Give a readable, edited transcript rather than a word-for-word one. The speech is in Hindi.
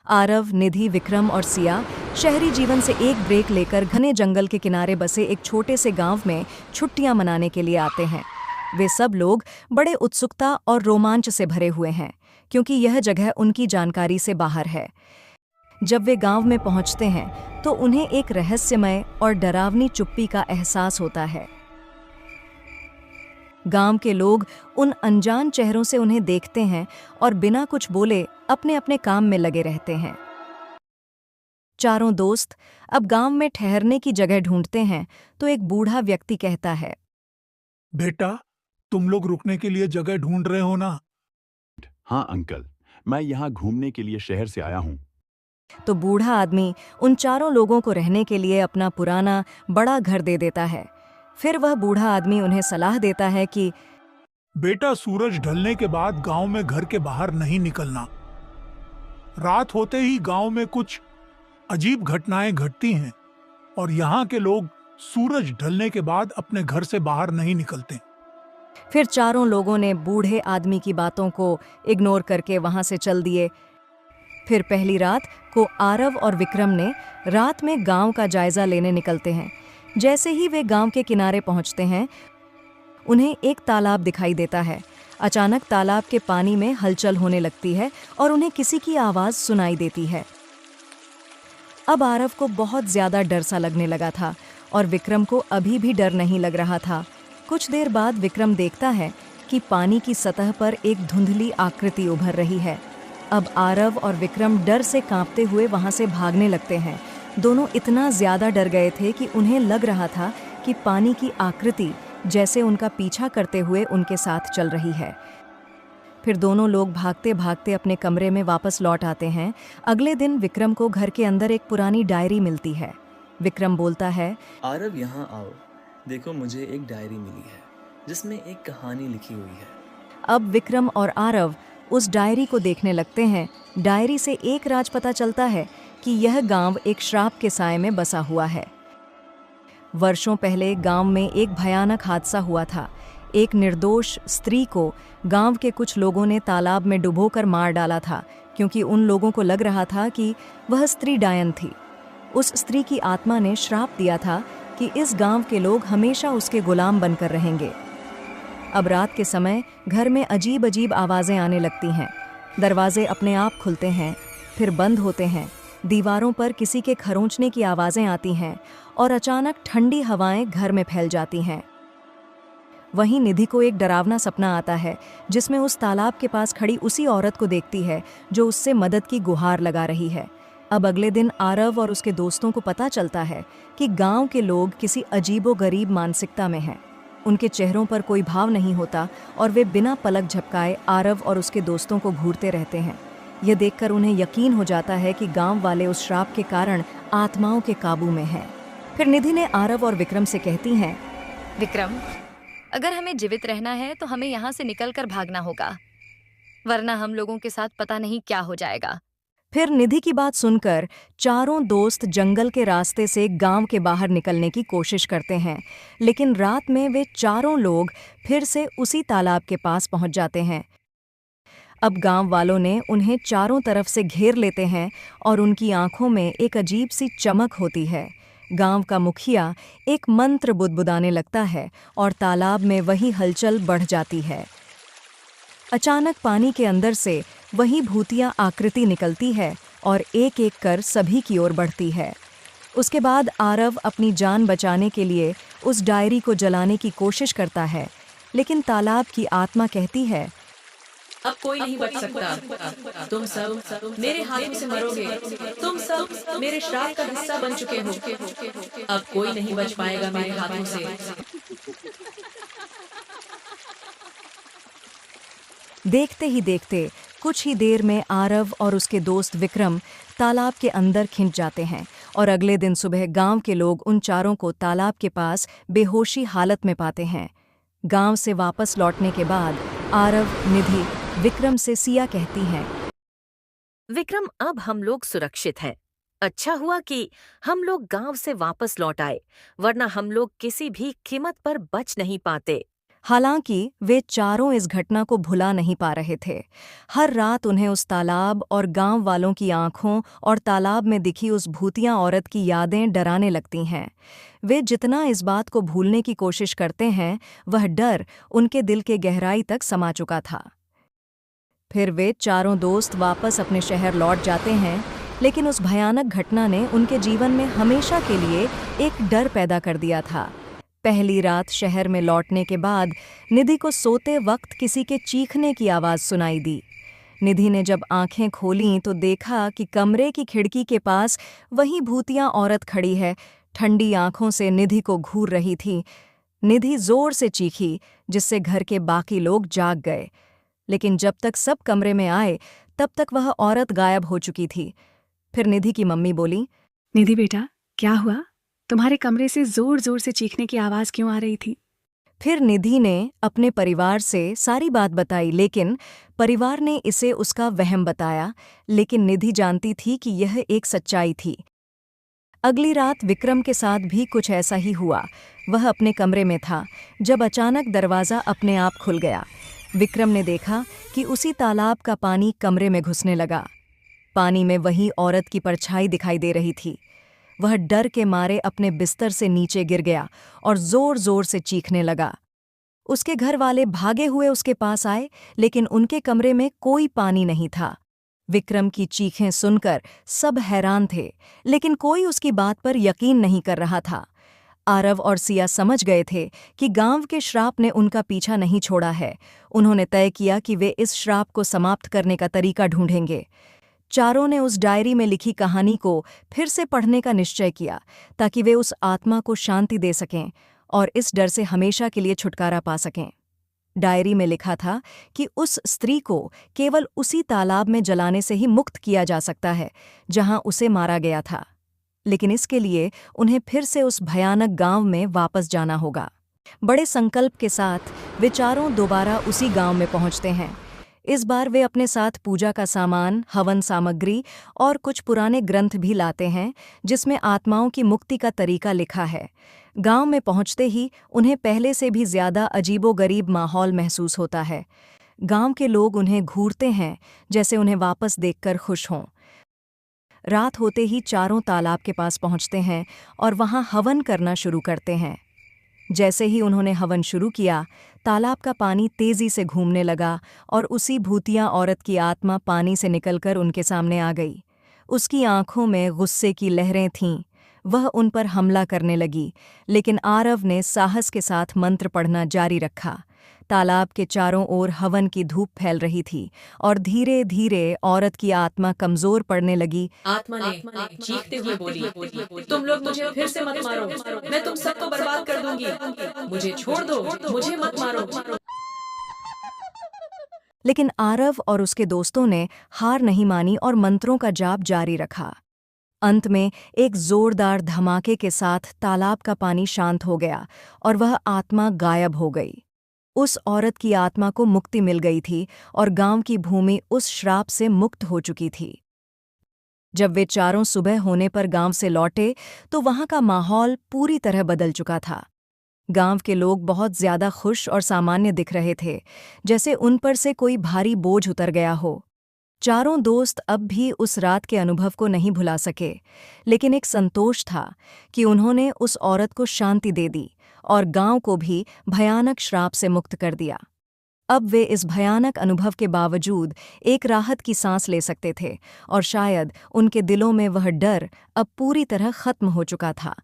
आरव, निधि, विक्रम और सिया शहरी जीवन से एक ब्रेक लेकर घने जंगल के किनारे बसे एक छोटे से गांव में छुट्टियां मनाने के लिए आते हैं। वे सब लोग बड़े उत्सुकता और रोमांच से भरे हुए हैं, क्योंकि यह जगह उनकी जानकारी से बाहर है। जब वे गांव में पहुंचते हैं तो उन्हें एक रहस्यमय और डरावनी चुप्पी का एहसास होता है। गांव के लोग उन अनजान चेहरों से उन्हें देखते हैं और बिना कुछ बोले अपने अपने काम में लगे रहते हैं। चारों दोस्त अब गांव में ठहरने की जगह ढूंढते हैं तो एक बूढ़ा व्यक्ति कहता है, बेटा, तुम लोग रुकने के लिए जगह ढूंढ रहे हो ना? हाँ अंकल, मैं यहाँ घूमने के लिए शहर से आया हूँ। तो बूढ़ा आदमी उन चारों लोगों को रहने के लिए अपना पुराना बड़ा घर दे देता है। फिर वह बूढ़ा आदमी उन्हें सलाह देता है कि बेटा, सूरज ढलने के बाद गांव में घर के बाहर नहीं निकलना। रात होते ही गांव में कुछ अजीब घटनाएं घटती हैं और यहाँ के लोग सूरज ढलने के बाद अपने घर से बाहर नहीं निकलते। फिर चारों लोगों ने बूढ़े आदमी की बातों को इग्नोर करके वहां से चल दिए। फिर पहली रात को आरव और विक्रम ने रात में गांव का जायजा लेने निकलते हैं। जैसे ही वे गांव के किनारे पहुंचते हैं, उन्हें एक तालाब दिखाई देता है। अचानक तालाब के पानी में हलचल होने लगती है और उन्हें किसी की आवाज सुनाई देती है। अब आरव को बहुत ज्यादा डर सा लगने लगा था और विक्रम को अभी भी डर नहीं लग रहा था। कुछ देर बाद विक्रम देखता है कि पानी की सतह पर एक धुंधली आकृति उभर रही है। अब आरव और विक्रम डर से कांपते हुए वहां से भागने लगते हैं। दोनों इतना ज्यादा डर गए थे कि उन्हें लग रहा था कि पानी की आकृति जैसे उनका पीछा करते हुए उनके साथ चल रही है। फिर दोनों लोग भागते भागते अपने कमरे में वापस लौट आते हैं। अगले दिन विक्रम को घर के अंदर एक पुरानी डायरी मिलती है। विक्रम बोलता है, आरव, यहाँ आओ। देखो, मुझे एक डायरी मिली है जिसमें एक कहानी लिखी हुई है। अब विक्रम और आरव उस डायरी को देखने लगते हैं। डायरी से एक राज पता चलता है कि यह गांव एक श्राप के साए में बसा हुआ है। वर्षों पहले गांव में एक भयानक हादसा हुआ था। एक निर्दोष स्त्री को गांव के कुछ लोगों ने तालाब में डुबोकर मार डाला था, क्योंकि उन लोगों को लग रहा था कि वह स्त्री डायन थी। उस स्त्री की आत्मा ने श्राप दिया था कि इस गांव के लोग हमेशा उसके गुलाम बनकर रहेंगे। अब रात के समय घर में अजीब अजीब आवाज़ें आने लगती हैं। दरवाजे अपने आप खुलते हैं, फिर बंद होते हैं। दीवारों पर किसी के खरोंचने की आवाज़ें आती हैं और अचानक ठंडी हवाएं घर में फैल जाती हैं। वहीं निधि को एक डरावना सपना आता है, जिसमें उस तालाब के पास खड़ी उसी औरत को देखती है जो उससे मदद की गुहार लगा रही है। अब अगले दिन आरव और उसके दोस्तों को पता चलता है कि गांव के लोग किसी अजीबोगरीब मानसिकता में हैं। उनके चेहरों पर कोई भाव नहीं होता और वे बिना पलक झपकाए आरव और उसके दोस्तों को घूरते रहते हैं। यह देखकर उन्हें यकीन हो जाता है कि गांव वाले उस श्राप के कारण आत्माओं के काबू में हैं। फिर निधि ने आरव और विक्रम से कहती हैं, विक्रम, अगर हमें जीवित रहना है तो हमें यहाँ से निकलकर भागना होगा, वरना हम लोगों के साथ पता नहीं क्या हो जाएगा। फिर निधि की बात सुनकर चारों दोस्त जंगल के रास्ते से गांव के बाहर निकलने की कोशिश करते हैं, लेकिन रात में वे चारों लोग फिर से उसी तालाब के पास पहुंच जाते हैं। अब गांव वालों ने उन्हें चारों तरफ से घेर लेते हैं और उनकी आंखों में एक अजीब सी चमक होती है। गांव का मुखिया एक मंत्र बुदबुदाने लगता है और तालाब में वही हलचल बढ़ जाती है। अचानक पानी के अंदर से वही भूतिया आकृति निकलती है और एक एक कर सभी की ओर बढ़ती है। उसके बाद आरव अपनी जान बचाने के लिए उस डायरी को जलाने की कोशिश करता है, लेकिन तालाब की आत्मा कहती है, अब कोई नहीं बच सकता। तुम सब मेरे हाथों से मरोगे। तुम सब मेरे श्राप का हिस्सा बन चुके हो। अब कोई नहीं बच पाएगा मेरे हाथों से। देखते ही देखते कुछ ही देर में आरव और उसके दोस्त विक्रम तालाब के अंदर खिंच जाते हैं और अगले दिन सुबह गांव के लोग उन चारों को तालाब के पास बेहोशी हालत में पाते हैं। गांव से वापस लौटने के बाद आरव, निधि, विक्रम से सिया कहती हैं, विक्रम, अब हम लोग सुरक्षित हैं। अच्छा हुआ कि हम लोग गांव से वापस लौट आए, वरना हम लोग किसी भी कीमत पर बच नहीं पाते। हालांकि वे चारों इस घटना को भुला नहीं पा रहे थे। हर रात उन्हें उस तालाब और गांव वालों की आंखों और तालाब में दिखी उस भूतिया औरत की यादें डराने लगती हैं। वे जितना इस बात को भूलने की कोशिश करते हैं, वह डर उनके दिल के गहराई तक समा चुका था। फिर वे चारों दोस्त वापस अपने शहर लौट जाते हैं, लेकिन उस भयानक घटना ने उनके जीवन में हमेशा के लिए एक डर पैदा कर दिया था। पहली रात शहर में लौटने के बाद निधि को सोते वक्त किसी के चीखने की आवाज़ सुनाई दी। निधि ने जब आंखें खोलीं तो देखा कि कमरे की खिड़की के पास वही भूतिया औरत खड़ी है, ठंडी आंखों से निधि को घूर रही थी। निधि जोर से चीखी, जिससे घर के बाकी लोग जाग गए, लेकिन जब तक सब कमरे में आए तब तक वह औरत गायब हो चुकी थी। फिर निधि की मम्मी बोली, निधि बेटा, क्या हुआ? तुम्हारे कमरे से जोर जोर से चीखने की आवाज क्यों आ रही थी? फिर निधि ने अपने परिवार से सारी बात बताई, लेकिन परिवार ने इसे उसका वहम बताया। लेकिन निधि जानती थी कि यह एक सच्चाई थी। अगली रात विक्रम के साथ भी कुछ ऐसा ही हुआ। वह अपने कमरे में था जब अचानक दरवाज़ा अपने आप खुल गया। विक्रम ने देखा कि उसी तालाब का पानी कमरे में घुसने लगा। पानी में वही औरत की परछाई दिखाई दे रही थी। वह डर के मारे अपने बिस्तर से नीचे गिर गया और जोर जोर से चीखने लगा। उसके घर वाले भागे हुए उसके पास आए, लेकिन उनके कमरे में कोई पानी नहीं था। विक्रम की चीखें सुनकर सब हैरान थे, लेकिन कोई उसकी बात पर यकीन नहीं कर रहा था। आरव और सिया समझ गए थे कि गांव के श्राप ने उनका पीछा नहीं छोड़ा है। उन्होंने तय किया कि वे इस श्राप को समाप्त करने का तरीका ढूंढेंगे। चारों ने उस डायरी में लिखी कहानी को फिर से पढ़ने का निश्चय किया, ताकि वे उस आत्मा को शांति दे सकें और इस डर से हमेशा के लिए छुटकारा पा सकें। डायरी में लिखा था कि उस स्त्री को केवल उसी तालाब में जलाने से ही मुक्त किया जा सकता है जहां उसे मारा गया था, लेकिन इसके लिए उन्हें फिर से उस भयानक गांव में वापस जाना होगा। बड़े संकल्प के साथ वे चारों दोबारा उसी गांव में पहुंचते हैं। इस बार वे अपने साथ पूजा का सामान, हवन सामग्री और कुछ पुराने ग्रंथ भी लाते हैं, जिसमें आत्माओं की मुक्ति का तरीका लिखा है। गांव में पहुंचते ही उन्हें पहले से भी ज्यादा अजीबोगरीब माहौल महसूस होता है। गांव के लोग उन्हें घूरते हैं, जैसे उन्हें वापस देखकर खुश हों। रात होते ही चारों तालाब के पास पहुंचते हैं और वहां हवन करना शुरू करते हैं। जैसे ही उन्होंने हवन शुरू किया, तालाब का पानी तेजी से घूमने लगा और उसी भूतिया औरत की आत्मा पानी से निकलकर उनके सामने आ गई। उसकी आंखों में गुस्से की लहरें थीं। वह उन पर हमला करने लगी, लेकिन आरव ने साहस के साथ मंत्र पढ़ना जारी रखा। तालाब के चारों ओर हवन की धूप फैल रही थी और धीरे धीरे औरत की आत्मा कमजोर पड़ने लगी। आत्मा ने चीखते हुए बोली, तुम लोग मुझे फिर से मत मारो, मैं तुम सबको बर्बाद कर दूंगी। मुझे छोड़ दो, मुझे मत मारो। लेकिन आरव और उसके दोस्तों ने हार नहीं मानी और मंत्रों का जाप जारी रखा। अंत में एक जोरदार धमाके के साथ तालाब का पानी शांत हो गया और वह आत्मा गायब हो गई। उस औरत की आत्मा को मुक्ति मिल गई थी और गांव की भूमि उस श्राप से मुक्त हो चुकी थी। जब वे चारों सुबह होने पर गांव से लौटे तो वहां का माहौल पूरी तरह बदल चुका था। गांव के लोग बहुत ज्यादा खुश और सामान्य दिख रहे थे, जैसे उन पर से कोई भारी बोझ उतर गया हो। चारों दोस्त अब भी उस रात के अनुभव को नहीं भुला सके, लेकिन एक संतोष था कि उन्होंने उस औरत को शांति दे दी और गांव को भी भयानक श्राप से मुक्त कर दिया। अब वे इस भयानक अनुभव के बावजूद एक राहत की सांस ले सकते थे और शायद उनके दिलों में वह डर अब पूरी तरह खत्म हो चुका था।